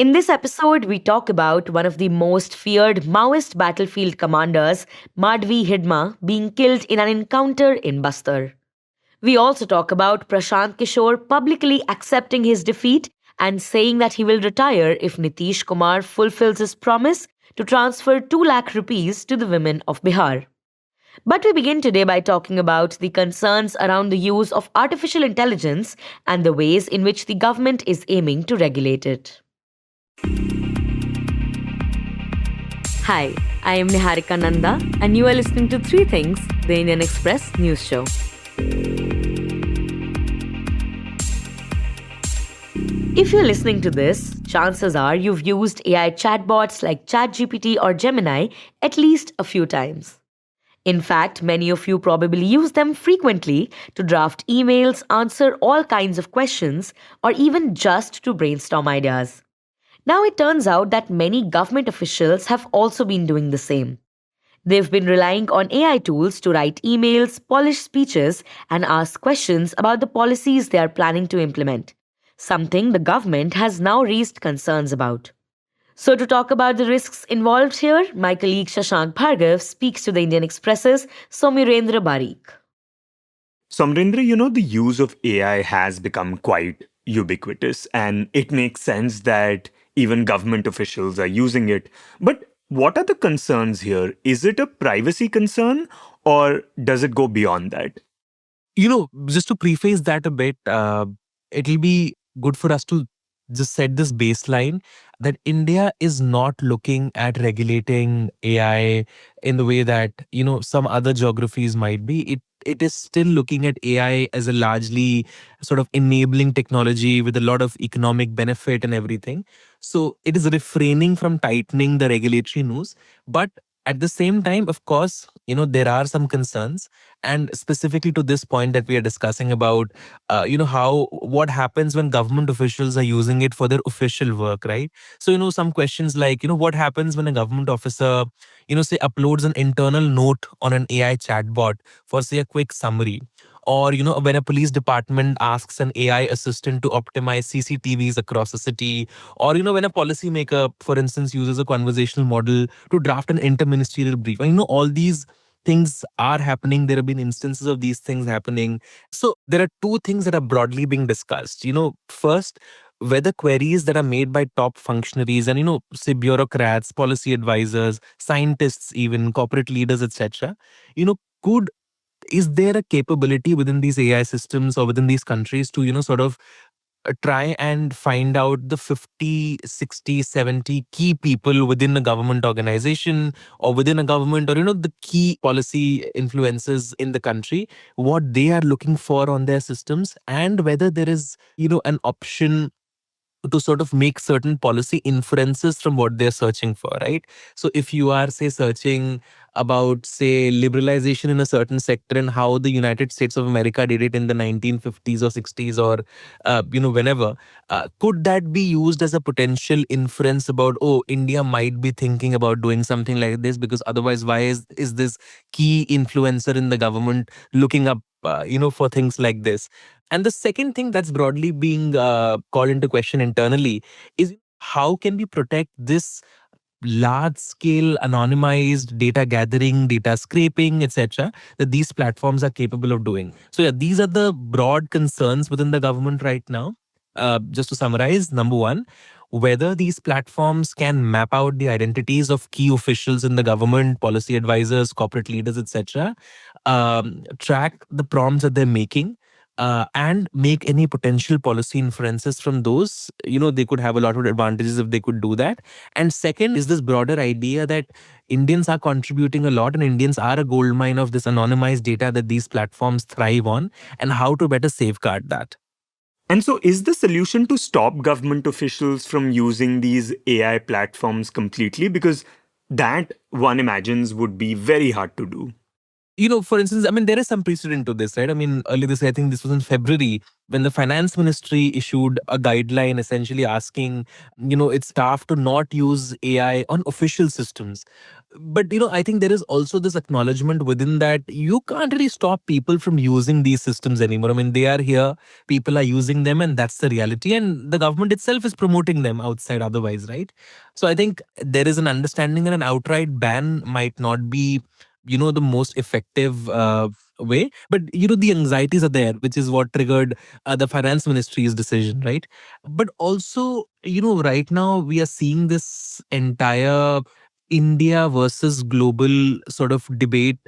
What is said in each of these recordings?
In this episode, we talk about one of the most feared maoist battlefield commanders, Madvi Hidma, being killed in an encounter in Bastar. We also talk about Prashant Kishor publicly accepting his defeat and saying that he will retire if Nitish Kumar fulfills his promise to transfer 2 lakh rupees to the women of Bihar. But we begin today by talking about the concerns around the use of artificial intelligence and the ways in which the government is aiming to regulate it. Hi, I am Niharika Nanda, and you are listening to Three Things, the Indian Express news show. If you're listening to this, chances are you've used AI chatbots like ChatGPT or Gemini at least a few times. In fact, many of you probably use them frequently to draft emails, answer all kinds of questions, or even just to brainstorm ideas. Now it turns out that many government officials have also been doing the same. They've been relying on AI tools to write emails, polish speeches, and ask questions about the policies they are planning to implement, something the government has now raised concerns about. So, to talk about the risks involved here, my colleague Shashank Bhargava speaks to the Indian Express's Soumyarendra Barik. Somrendra, the use of AI has become quite ubiquitous, and it makes sense that even government officials are using it. But what are the concerns here? Is it a privacy concern or does it go beyond that? Just to preface that a bit, it'll be good for us to just set this baseline that India is not looking at regulating AI in the way that, some other geographies might be. It is still looking at AI as a largely sort of enabling technology with a lot of economic benefit and everything. So it is refraining from tightening the regulatory noose. But at the same time, of course, there are some concerns, and specifically to this point that we are discussing about, what happens when government officials are using it for their official work, right? So, some questions like, what happens when a government officer, say uploads an internal note on an AI chatbot for, say, a quick summary. Or, when a police department asks an AI assistant to optimize CCTVs across a city. Or, when a policymaker, for instance, uses a conversational model to draft an interministerial brief. And, all these things are happening. There have been instances of these things happening. So there are two things that are broadly being discussed. First, whether queries that are made by top functionaries and, say bureaucrats, policy advisors, scientists, even corporate leaders, etc., could is there a capability within these AI systems or within these countries to, sort of try and find out the 50, 60, 70 key people within a government organization or within a government or, the key policy influences in the country, what they are looking for on their systems and whether there is, an option to sort of make certain policy inferences from what they're searching for, right? So if you are, say, searching about, say, liberalization in a certain sector and how the United States of America did it in the 1950s or 60s or, whenever, could that be used as a potential inference about, oh, India might be thinking about doing something like this because otherwise, why is this key influencer in the government looking up, for things like this? And the second thing that's broadly being called into question internally is how can we protect this large scale anonymized data gathering, data scraping, etc., that these platforms are capable of doing. So yeah, these are the broad concerns within the government right now. Just to summarize, number one, whether these platforms can map out the identities of key officials in the government, policy advisors, corporate leaders, etc., track the prompts that they're making, and make any potential policy inferences from those. They could have a lot of advantages if they could do that. And second is this broader idea that Indians are contributing a lot and Indians are a goldmine of this anonymized data that these platforms thrive on, and how to better safeguard that. And so, is the solution to stop government officials from using these AI platforms completely? Because that, one imagines, would be very hard to do. For instance, I mean, there is some precedent to this, right? I mean, earlier this, I think this was in February, when the finance ministry issued a guideline essentially asking, its staff to not use AI on official systems. But, I think there is also this acknowledgement within that you can't really stop people from using these systems anymore. I mean, they are here, people are using them, and that's the reality. And the government itself is promoting them outside otherwise, right? So I think there is an understanding that an outright ban might not be the most effective way, but the anxieties are there, which is what triggered the finance ministry's decision, right? But also, right now we are seeing this entire India versus global sort of debate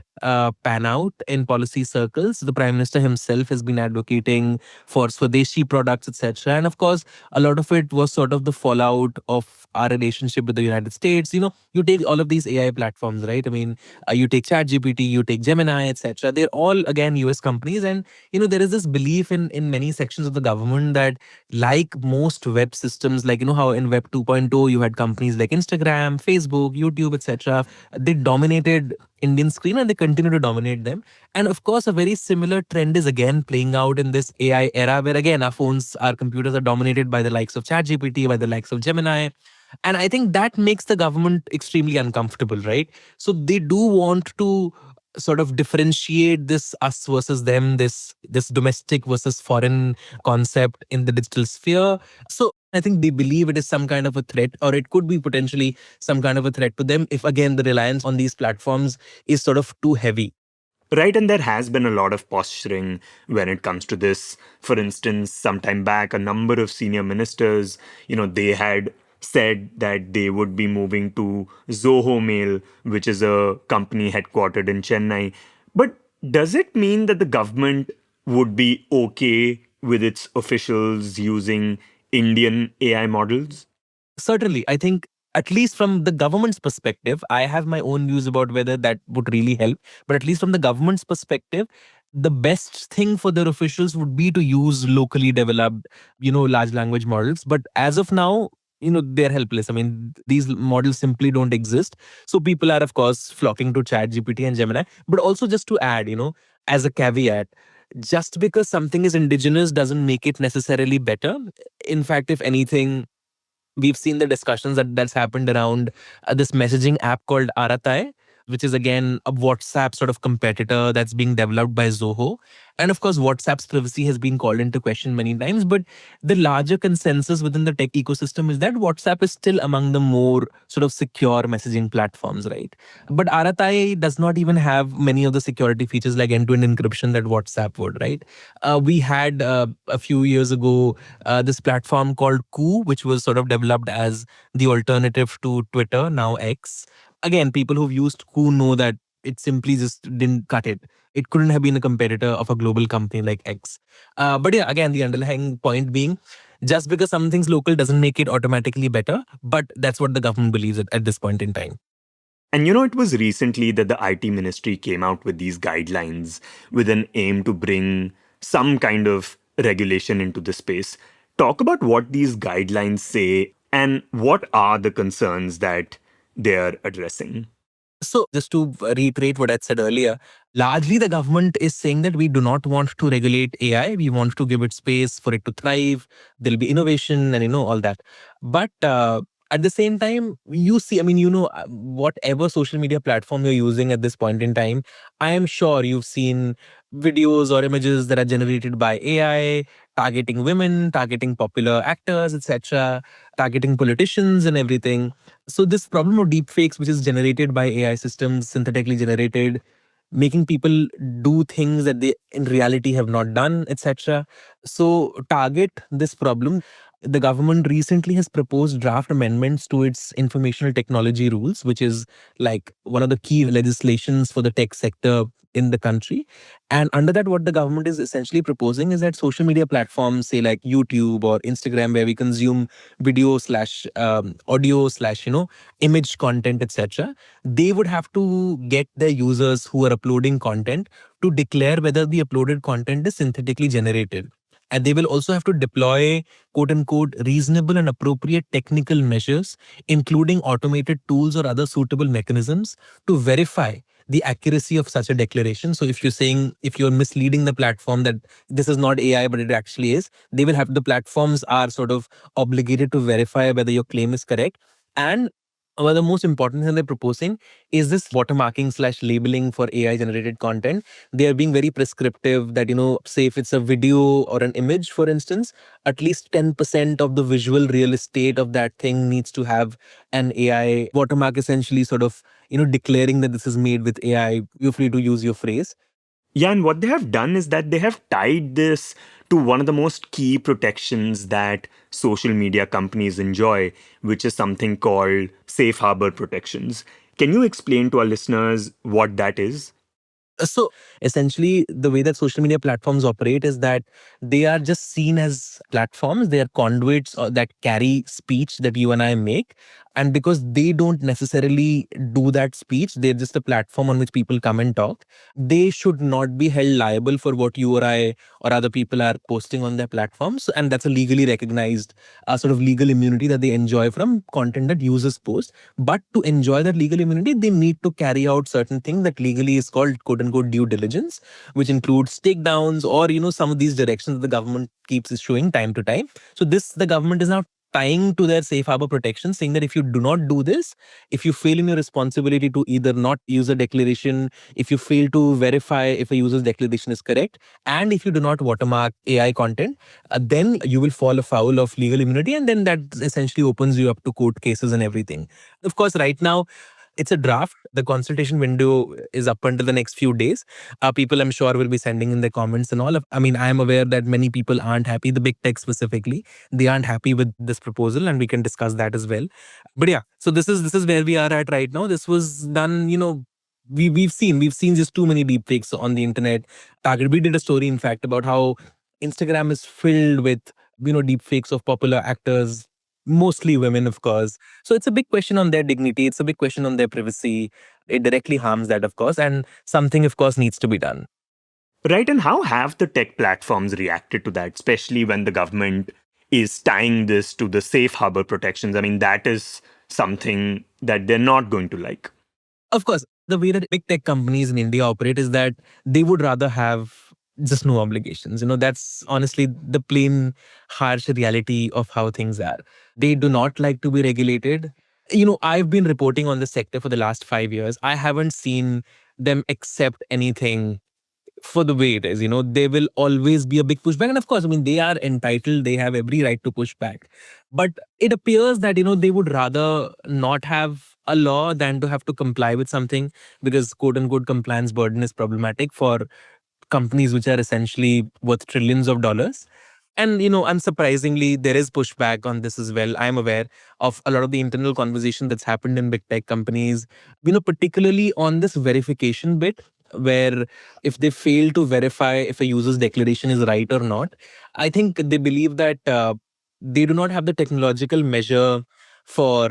pan out in policy circles. The prime minister himself has been advocating for Swadeshi products, etc. And of course, a lot of it was sort of the fallout of our relationship with the United States. You take all of these AI platforms, right? I mean, you take ChatGPT, you take Gemini, etc. They're all again US companies, and there is this belief in many sections of the government that, like most web systems, like how in Web 2.0 you had companies like Instagram, Facebook, YouTube, etc. They dominated Indian screen and they continue to dominate them. And of course, a very similar trend is again playing out in this AI era, where again our phones, our computers are dominated by the likes of ChatGPT, by the likes of Gemini. And I think that makes the government extremely uncomfortable, right? So they do want to sort of differentiate this us versus them, this domestic versus foreign concept in the digital sphere. So I think they believe it is some kind of a threat, or it could be potentially some kind of a threat to them if again the reliance on these platforms is sort of too heavy. Right, and there has been a lot of posturing when it comes to this. For instance, sometime back, a number of senior ministers, they had said that they would be moving to Zoho Mail, which is a company headquartered in Chennai. But does it mean that the government would be okay with its officials using Indian AI models? Certainly, I think at least from the government's perspective, I have my own views about whether that would really help. But at least from the government's perspective, the best thing for their officials would be to use locally developed, large language models. But as of now, they're helpless. I mean, these models simply don't exist. So people are, of course, flocking to Chat GPT and Gemini. But also, just to add, as a caveat, just because something is indigenous doesn't make it necessarily better. In fact, if anything, we've seen the discussions that's happened around this messaging app called Aratai, which is again a WhatsApp sort of competitor that's being developed by Zoho. And of course, WhatsApp's privacy has been called into question many times. But the larger consensus within the tech ecosystem is that WhatsApp is still among the more sort of secure messaging platforms, right? But Aratai does not even have many of the security features like end-to-end encryption that WhatsApp would, right? We had a few years ago this platform called Koo, which was sort of developed as the alternative to Twitter, now X. Again, people who've used Koo know that it simply just didn't cut it. It couldn't have been a competitor of a global company like X. But yeah, again, the underlying point being, just because something's local doesn't make it automatically better. But that's what the government believes at this point in time. And it was recently that the IT ministry came out with these guidelines with an aim to bring some kind of regulation into the space. Talk about what these guidelines say and what are the concerns that they're addressing. So, just to reiterate what I said earlier, largely the government is saying that we do not want to regulate AI. We want to give it space for it to thrive. There'll be innovation and, all that. But at the same time, you see, I mean, whatever social media platform you're using at this point in time, I am sure you've seen videos or images that are generated by AI, targeting women, targeting popular actors, etc., targeting politicians and everything. So this problem of deepfakes, which is generated by AI systems, synthetically generated, making people do things that they in reality have not done, etc. So target this problem. The government recently has proposed draft amendments to its informational technology rules, which is like one of the key legislations for the tech sector in the country. And under that, what the government is essentially proposing is that social media platforms, say like YouTube or Instagram, where we consume video slash audio slash image content, etc., they would have to get their users who are uploading content to declare whether the uploaded content is synthetically generated. And they will also have to deploy, quote unquote, reasonable and appropriate technical measures, including automated tools or other suitable mechanisms to verify the accuracy of such a declaration. So if you're saying, if you're misleading the platform that this is not AI, but it actually is, they will have, the platforms are sort of obligated to verify whether your claim is correct. And one of the most important thing they're proposing is this watermarking slash labeling for AI generated content. They are being very prescriptive that, say if it's a video or an image, for instance, at least 10% of the visual real estate of that thing needs to have an AI watermark, essentially sort of, declaring that this is made with AI. You're free to use your phrase. Yeah, and what they have done is that they have tied this to one of the most key protections that social media companies enjoy, which is something called safe harbor protections. Can you explain to our listeners what that is? So essentially, the way that social media platforms operate is that they are just seen as platforms. They are conduits that carry speech that you and I make. And because they don't necessarily do that speech, they're just a platform on which people come and talk. They should not be held liable for what you or I or other people are posting on their platforms. And that's a legally recognized sort of legal immunity that they enjoy from content that users post. But to enjoy that legal immunity, they need to carry out certain things that legally is called quote unquote due diligence, which includes takedowns or, some of these directions that the government keeps issuing time to time. So the government is now tying to their safe harbor protection, saying that if you do not do this, if you fail in your responsibility to either not use a declaration, if you fail to verify if a user's declaration is correct, and if you do not watermark AI content, then you will fall afoul of legal immunity. And then that essentially opens you up to court cases and everything. Of course, right now, it's a draft. The consultation window is up until the next few days. People, I'm sure, will be sending in their comments and all. I mean, I am aware that many people aren't happy, the big tech specifically. They aren't happy with this proposal, and we can discuss that as well. But yeah, so this is where we are at right now. This was done, we've seen just too many deepfakes on the internet. We did a story, in fact, about how Instagram is filled with deepfakes of popular actors, mostly women, of course. So it's a big question on their dignity. It's a big question on their privacy. It directly harms that, of course, and something, of course, needs to be done. Right, and how have the tech platforms reacted to that, especially when the government is tying this to the safe harbor protections? I mean, that is something that they're not going to like. Of course, the way that big tech companies in India operate is that they would rather have just no obligations. That's honestly the plain, harsh reality of how things are. They do not like to be regulated. I've been reporting on the sector for the last 5 years. I haven't seen them accept anything for the way it is. There will always be a big pushback. And of course, I mean, they are entitled, they have every right to push back. But it appears that, they would rather not have a law than to have to comply with something, because quote unquote compliance burden is problematic for companies which are essentially worth trillions of dollars. And, unsurprisingly, there is pushback on this as well. I'm aware of a lot of the internal conversation that's happened in big tech companies, particularly on this verification bit, where if they fail to verify if a user's declaration is right or not, I think they believe that they do not have the technological measure for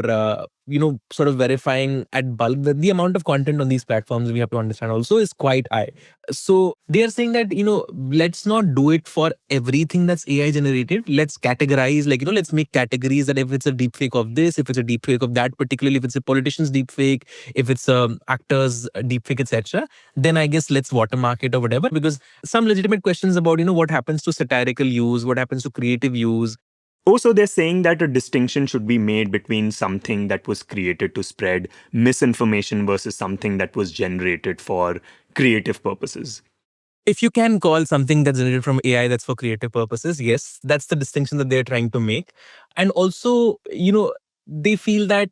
sort of verifying at bulk. The amount of content on these platforms, we have to understand, also is quite high. So they are saying that let's not do it for everything that's AI generated. Let's categorize, like, let's make categories, that if it's a deepfake of this, if it's a deepfake of that, particularly if it's a politician's deepfake, if it's a actor's deepfake, etc., then I guess let's watermark it or whatever. Because some legitimate questions about what happens to satirical use, what happens to creative use. Also, they're saying that a distinction should be made between something that was created to spread misinformation versus something that was generated for creative purposes. If you can call something that's generated from AI that's for creative purposes, yes, that's the distinction that they're trying to make. And also, they feel that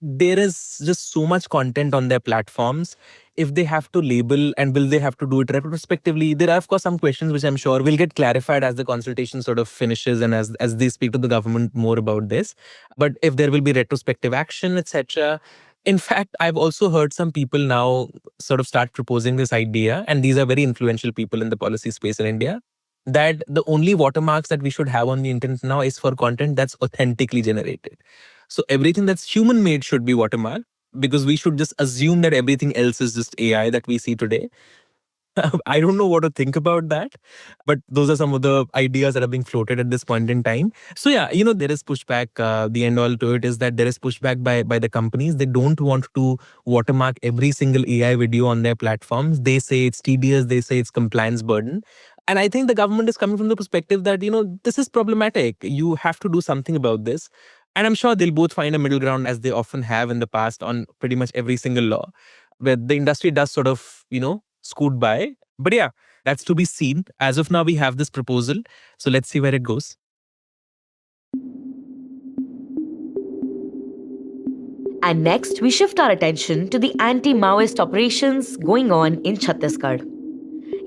there is just so much content on their platforms. If they have to label, and will they have to do it retrospectively, there are of course some questions which I'm sure will get clarified as the consultation sort of finishes, and as they speak to the government more about this. But if there will be retrospective action, etc. In fact, I've also heard some people now sort of start proposing this idea, and these are very influential people in the policy space in India, that the only watermarks that we should have on the internet now is for content that's authentically generated. So everything that's human made should be watermarked, because we should just assume that everything else is just AI that we see today. I don't know what to think about that, but those are some of the ideas that are being floated at this point in time. So yeah, there is pushback. The end all to it is that there is pushback by the companies. They don't want to watermark every single AI video on their platforms. They say it's tedious. They say it's compliance burden. And I think the government is coming from the perspective that, this is problematic. You have to do something about this. And I'm sure they'll both find a middle ground, as they often have in the past on pretty much every single law, where the industry does sort of, scoot by. But yeah, that's to be seen. As of now, we have this proposal. So let's see where it goes. And next, we shift our attention to the anti-Maoist operations going on in Chhattisgarh.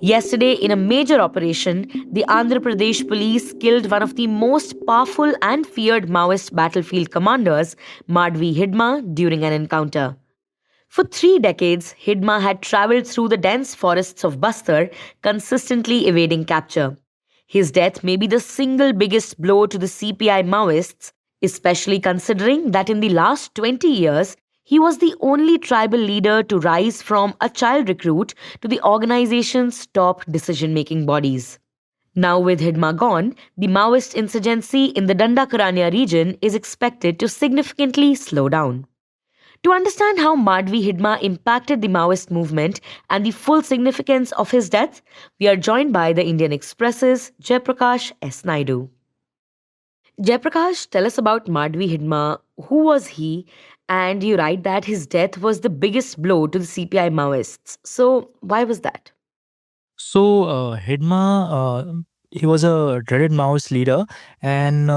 Yesterday, in a major operation, the Andhra Pradesh police killed one of the most powerful and feared Maoist battlefield commanders, Madvi Hidma, during an encounter. For 3 decades, Hidma had traveled through the dense forests of Bastar, consistently evading capture. His death may be the single biggest blow to the CPI Maoists, especially considering that in the last 20 years, he was the only tribal leader to rise from a child recruit to the organization's top decision making bodies. Now, with Hidma gone, the Maoist insurgency in the Dandakaranya region is expected to significantly slow down. To understand how Madvi Hidma impacted the Maoist movement and the full significance of his death, we are joined by the Indian Express's Jayprakash S. Naidu. Jayprakash, tell us about Madvi Hidma. Who was he? And you write that his death was the biggest blow to the CPI Maoists. So, why was that? So, Hidma, he was a dreaded Maoist leader, and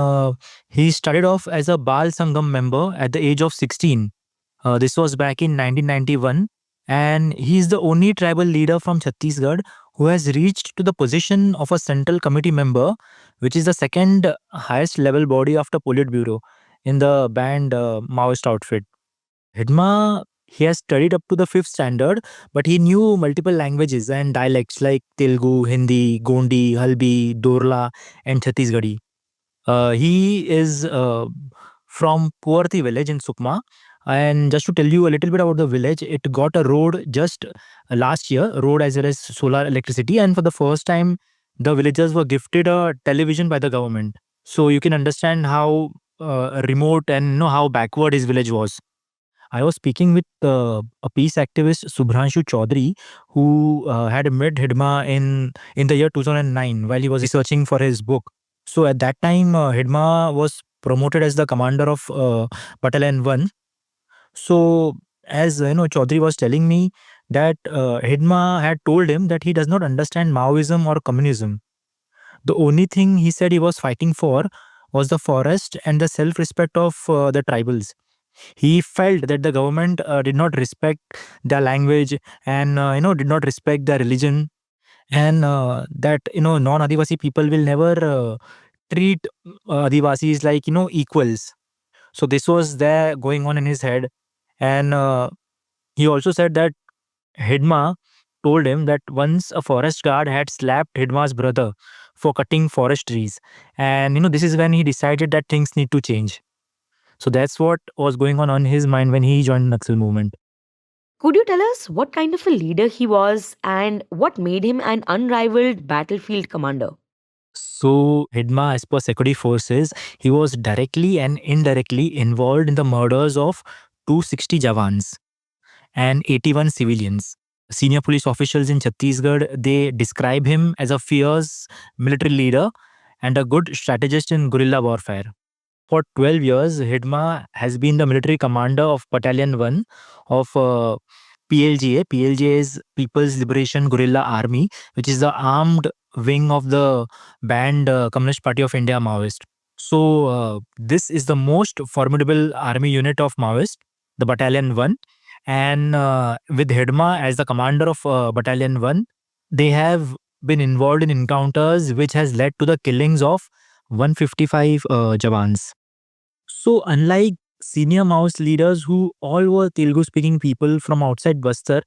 he started off as a Bal Sangam member at the age of 16. This was back in 1991, and he is the only tribal leader from Chhattisgarh who has reached to the position of a Central Committee member, which is the second highest level body after Politburo in the banned Maoist outfit. Hidma, he has studied up to the fifth standard, but he knew multiple languages and dialects like Telugu, Hindi, Gondi, Halbi, Dorla, and Chhattisgarhi. He is from Puarthi village in Sukma. And just to tell you a little bit about the village, it got a road just last year, road as well as solar electricity. And for the first time, the villagers were gifted a television by the government. So you can understand how remote and how backward his village was. I was speaking with a peace activist, Subhranshu Chaudhary, who had met Hidma in the year 2009 while he was researching for his book. So at that time, Hidma was promoted as the commander of Battalion 1. So as Chaudhary was telling me that Hidma had told him that he does not understand Maoism or communism. The only thing he said he was fighting for was the forest and the self-respect of the tribals. He felt that the government did not respect their language and did not respect their religion, and that non-Adivasi people will never treat Adivasis like equals. So this was there going on in his head, and he also said that Hidma told him that once a forest guard had slapped Hidma's brother for cutting forest trees, and this is when he decided that things need to change. So that's what was going on his mind when he joined the Naxal movement. Could you tell us what kind of a leader he was and what made him an unrivaled battlefield commander? So Hidma, as per security forces, he was directly and indirectly involved in the murders of 260 Jawans and 81 civilians. Senior police officials in Chhattisgarh, they describe him as a fierce military leader and a good strategist in guerrilla warfare. For 12 years, Hidma has been the military commander of Battalion 1 of PLGA. PLGA is People's Liberation Guerrilla Army, which is the armed wing of the banned Communist Party of India Maoist. So, this is the most formidable army unit of Maoist, the Battalion 1. And with Hidma as the commander of Battalion 1, they have been involved in encounters which has led to the killings of 155 Jawans. So, unlike senior Maoist leaders who all were Telugu speaking people from outside Bastar,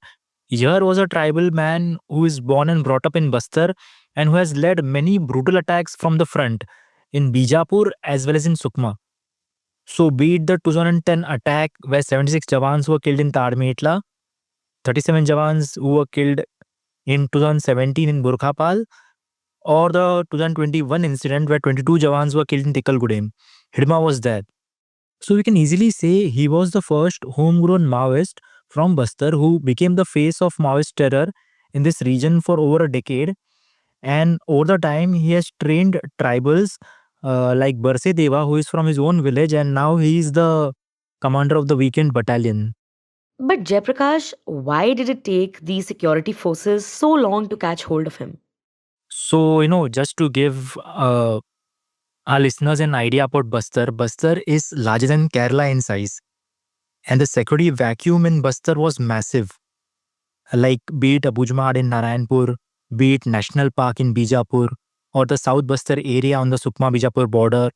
here was a tribal man who is born and brought up in Bastar and who has led many brutal attacks from the front in Bijapur as well as in Sukma. So, be it the 2010 attack where 76 Jawans were killed in Tadmetla, 37 Jawans who were killed in 2017 in Burkhapal, or the 2021 incident where 22 Jawans were killed in Tikalgudem. Hidma was there. So we can easily say he was the first homegrown Maoist from Bastar who became the face of Maoist terror in this region for over a decade. And over the time, he has trained tribals like Barse Deva, who is from his own village, and now he is the commander of the weekend battalion. But Jayprakash, why did it take the security forces so long to catch hold of him? So, just to give our listeners an idea about Bastar, Bastar is larger than Kerala in size. And the security vacuum in Bastar was massive. Like be it Abujmad in Narayanpur, be it National Park in Bijapur, or the South Bastar area on the Sukma-Bijapur border.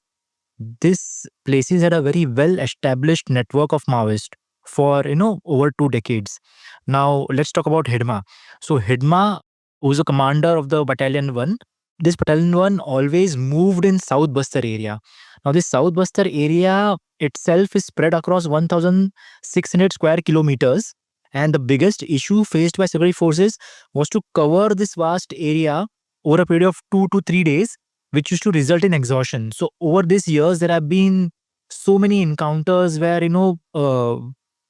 These places had a very well-established network of Maoists for, over 2 decades. Now, let's talk about Hidma. So, Hidma was a commander of the Battalion 1. This Battalion 1 always moved in South Bastar area. Now, this South Bastar area itself is spread across 1,600 square kilometers. And the biggest issue faced by security forces was to cover this vast area over a period of 2 to 3 days, which used to result in exhaustion. So over these years, there have been so many encounters where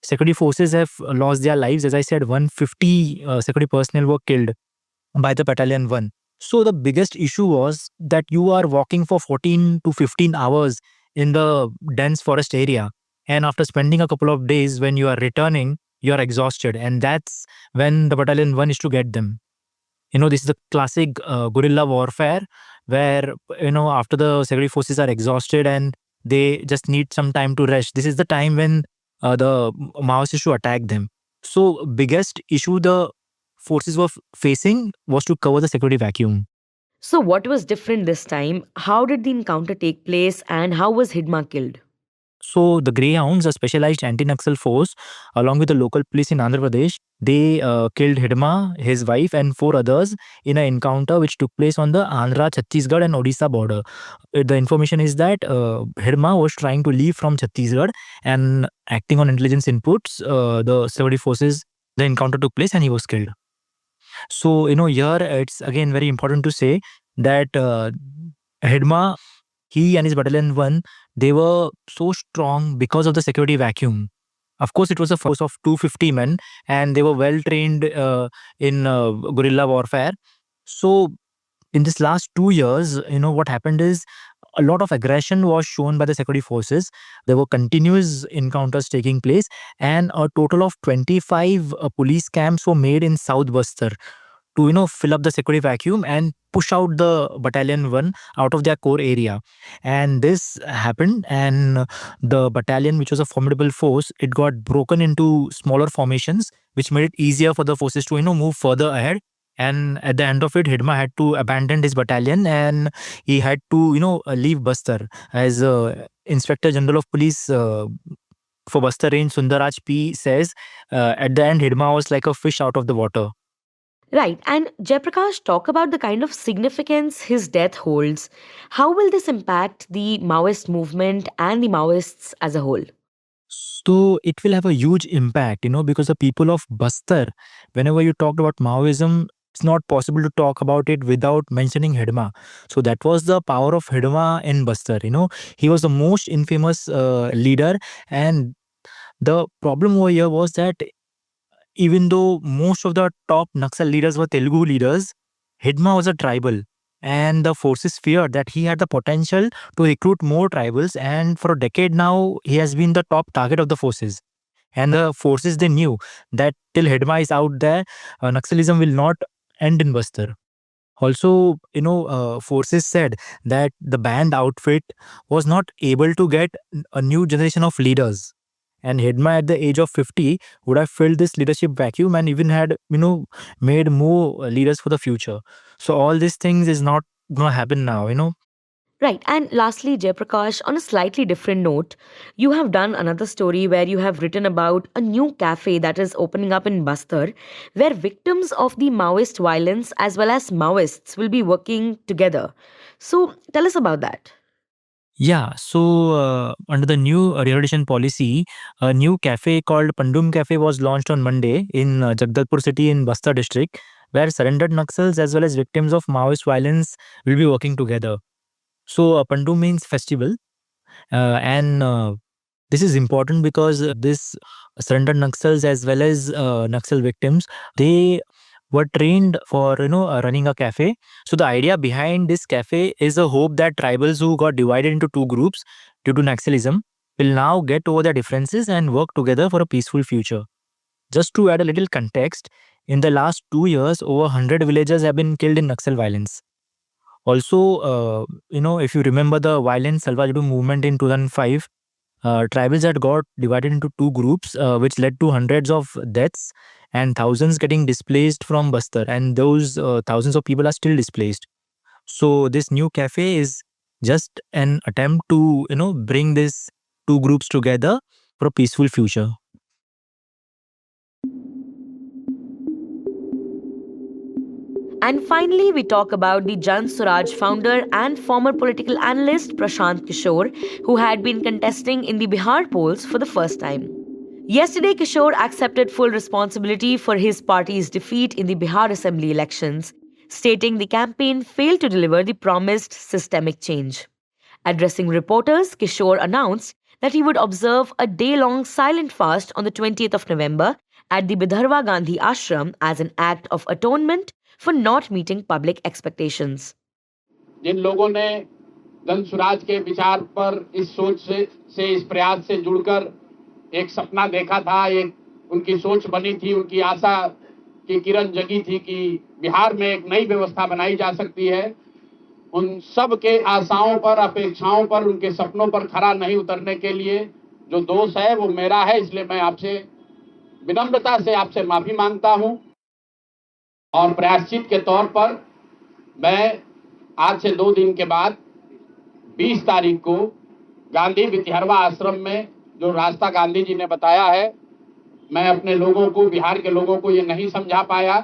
security forces have lost their lives. As I said, 150 security personnel were killed by the Battalion 1. So the biggest issue was that you are walking for 14 to 15 hours in the dense forest area, and after spending a couple of days, when you are returning, you are exhausted, and that's when the Battalion 1 is to get them. This is the classic guerrilla warfare where, after the security forces are exhausted and they just need some time to rest. This is the time when the Maoists is to attack them. So, biggest issue the forces were facing was to cover the security vacuum. So, what was different this time? How did the encounter take place and how was Hidma killed? So the Greyhounds, a specialized anti-Naxal force, along with the local police in Andhra Pradesh, they killed Hidma, his wife, and 4 others in an encounter which took place on the Andhra, Chhattisgarh, and Odisha border. The information is that Hidma was trying to leave from Chhattisgarh, and acting on intelligence inputs, the security forces, the encounter took place, and he was killed. So here it's again very important to say that Hidma, he and his Battalion 1, they were so strong because of the security vacuum. Of course, it was a force of 250 men and they were well trained in guerrilla warfare. So, in this last 2 years, what happened is a lot of aggression was shown by the security forces. There were continuous encounters taking place, and a total of 25 police camps were made in South Bastar to fill up the security vacuum and push out the Battalion 1 out of their core area. And this happened, and the battalion, which was a formidable force, it got broken into smaller formations, which made it easier for the forces to move further ahead. And at the end of it, Hidma had to abandon his battalion and he had to leave Bastar. As Inspector General of Police for Bastar Range, Sundaraj P, says, at the end Hidma was like a fish out of the water. Right, and Jayprakash, talk about the kind of significance his death holds. How will this impact the Maoist movement and the Maoists as a whole? So it will have a huge impact, because the people of Bastar, whenever you talked about Maoism, it's not possible to talk about it without mentioning Hidma. So that was the power of Hidma in Bastar. He was the most infamous leader, and the problem over here was that even though most of the top Naxal leaders were Telugu leaders, Hidma was a tribal. And the forces feared that he had the potential to recruit more tribals. And for a decade now, he has been the top target of the forces. And the forces, they knew that till Hidma is out there, Naxalism will not end in Bastar. Also, forces said that the band outfit was not able to get a new generation of leaders. And Hidma at the age of 50 would have filled this leadership vacuum and even had, made more leaders for the future. So all these things is not going to happen now. Right, and lastly, Jayprakash, on a slightly different note, you have done another story where you have written about a new cafe that is opening up in Bastar, where victims of the Maoist violence as well as Maoists will be working together. So tell us about that. Yeah, so under the new relocation policy, a new cafe called Pandum Cafe was launched on Monday in Jagdalpur city in Bastar district. where surrendered Naxals as well as victims of Maoist violence will be working together. So Pandu means festival, and this is important because this surrendered Naxals as well as Naxal victims, they were trained for running a cafe. So the idea behind this cafe is a hope that tribals who got divided into two groups due to Naxalism will now get over their differences and work together for a peaceful future. Just to add a little context, in the last 2 years, over 100 villagers have been killed in Naxal violence. Also, if you remember the violent Salva-Jadu movement in 2005, tribals had got divided into two groups, which led to hundreds of deaths and thousands getting displaced from Bastar. And those thousands of people are still displaced. So this new cafe is just an attempt to, bring these two groups together for a peaceful future. And finally, we talk about the Jan Swaraj founder and former political analyst Prashant Kishor, who had been contesting in the Bihar polls for the first time. Yesterday, Kishore accepted full responsibility for his party's defeat in the Bihar Assembly elections, stating the campaign failed to deliver the promised systemic change. Addressing reporters, Kishore announced that he would observe a day-long silent fast on the 20th of November at the Bidharva Gandhi Ashram as an act of atonement for not meeting public expectations. जिन लोगों ने जन स्वराज के विचार पर इस सोच से इस प्रयास से जुड़कर एक सपना देखा था, एक उनकी सोच बनी थी, उनकी आशा की किरण जगी थी कि बिहार में एक नई व्यवस्था बनाई जा सकती है, उन सब के आशाओं पर, अपेक्षाओं पर, उनके सपनों पर खरा नहीं उतरने के लिए जो दोष है वो मेरा है। इसलिए मैं आपसे विनम्रता से आपसे माफी मांगता हूं और प्रायश्चित के तौर पर मैं आज से 2 दिन के बाद 20 तारीख को गांधी विद्यारवा आश्रम में जो रास्ता गांधी जी ने बताया है, मैं अपने लोगों को, बिहार के लोगों को ये नहीं समझा पाया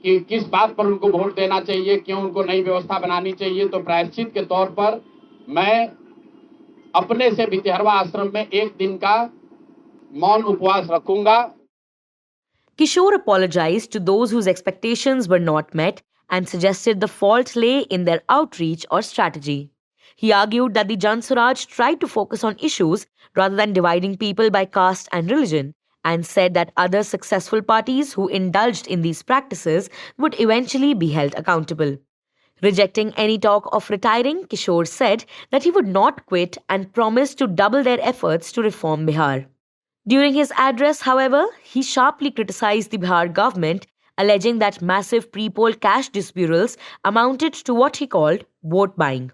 कि किस बात पर उनको वोट देना चाहिए, क्यों उनको नई व्यवस्था बनानी चाहिए। तो प्रायश्चित के तौर पर मैं अपने से विद्यारवा आश्रम में 1 दिन का मौन उपवास रखूंगा। Kishore apologized to those whose expectations were not met and suggested the fault lay in their outreach or strategy. He argued that the Jan Swaraj tried to focus on issues rather than dividing people by caste and religion, and said that other successful parties who indulged in these practices would eventually be held accountable. Rejecting any talk of retiring, Kishore said that he would not quit and promised to double their efforts to reform Bihar. During his address, however, he sharply criticized the Bihar government, alleging that massive pre-poll cash disbursals amounted to what he called vote buying.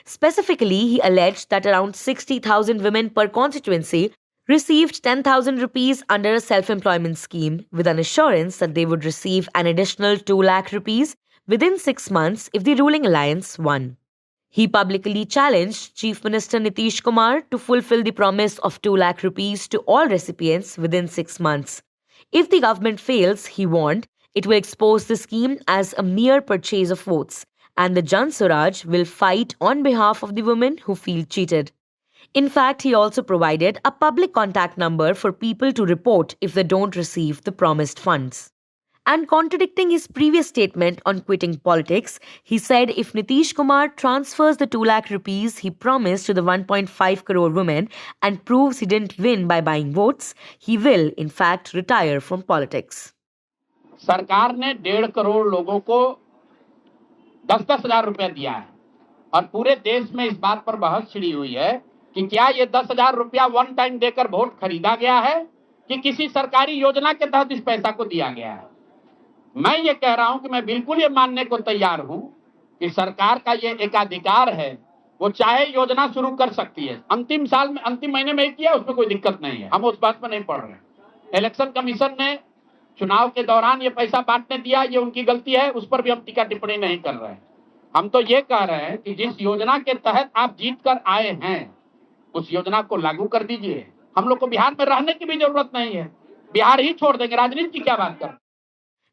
Specifically, he alleged that around 60,000 women per constituency received 10,000 rupees under a self-employment scheme with an assurance that they would receive an additional 2 lakh rupees within 6 months if the ruling alliance won. He publicly challenged Chief Minister Nitish Kumar to fulfill the promise of 2 lakh rupees to all recipients within 6 months. If the government fails, he warned, it will expose the scheme as a mere purchase of votes, and the Jan Swaraj will fight on behalf of the women who feel cheated. In fact, he also provided a public contact number for people to report if they don't receive the promised funds. And contradicting his previous statement on quitting politics, he said if Nitish Kumar transfers the 2 lakh rupees he promised to the 1.5 crore women and proves he didn't win by buying votes, he will, in fact, retire from politics. सरकार ने 1.5 करोड़ लोगों को 10-10 हजार रुपया दिया है और पूरे देश में इस बात पर बहस छिड़ी हुई है कि क्या ये 10,000 रुपया वन टाइम देकर वोट खरीदा गया है कि किसी सरकारी योजना के तहत इस पैसा को दिया गया है। मैं ये कह रहा हूं कि मैं बिल्कुल ये मानने को तैयार हूं कि सरकार का ये एकाधिकार है, वो चाहे योजना शुरू कर सकती है। अंतिम महीने में किया, उसमें कोई दिक्कत नहीं है, हम उस बात पर नहीं पड़ रहे। इलेक्शन कमीशन ने चुनाव के दौरान ये पैसा बांटने दिया, ये उनकी गलती है, उस पर भी हम टीका टिप्पणी नहीं कर रहे हैं। हम तो ये कह रहे हैं कि जिस योजना के तहत आप जीत कर आए हैं उस योजना को लागू कर दीजिए। हम लोग को बिहार में रहने की भी जरूरत नहीं है, बिहार ही छोड़ देंगे, राजनीति की क्या बात कर।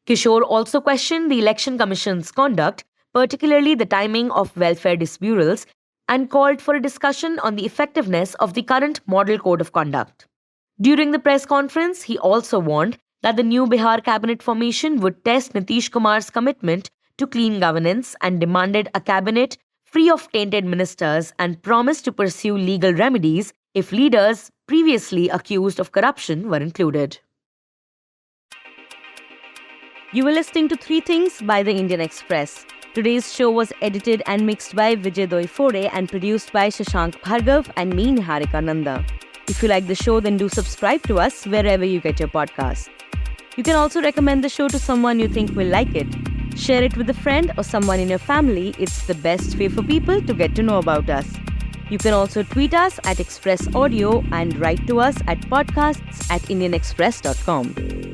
Kishore also questioned the Election Commission's conduct, particularly the timing of welfare disbursements, and called for a discussion on the effectiveness of the current Model Code of Conduct. During the press conference, he also warned that the new Bihar cabinet formation would test Nitish Kumar's commitment to clean governance and demanded a cabinet free of tainted ministers and promised to pursue legal remedies if leaders previously accused of corruption were included. You were listening to Three Things by the Indian Express. Today's show was edited and mixed by Vijay Doiphode and produced by Shashank, Bhargava and me, Niharika, Nanda. If you like the show, then do subscribe to us wherever you get your podcasts. You can also recommend the show to someone you think will like it. Share it with a friend or someone in your family. It's the best way for people to get to know about us. You can also tweet us at Express Audio and write to us at podcasts@indianexpress.com.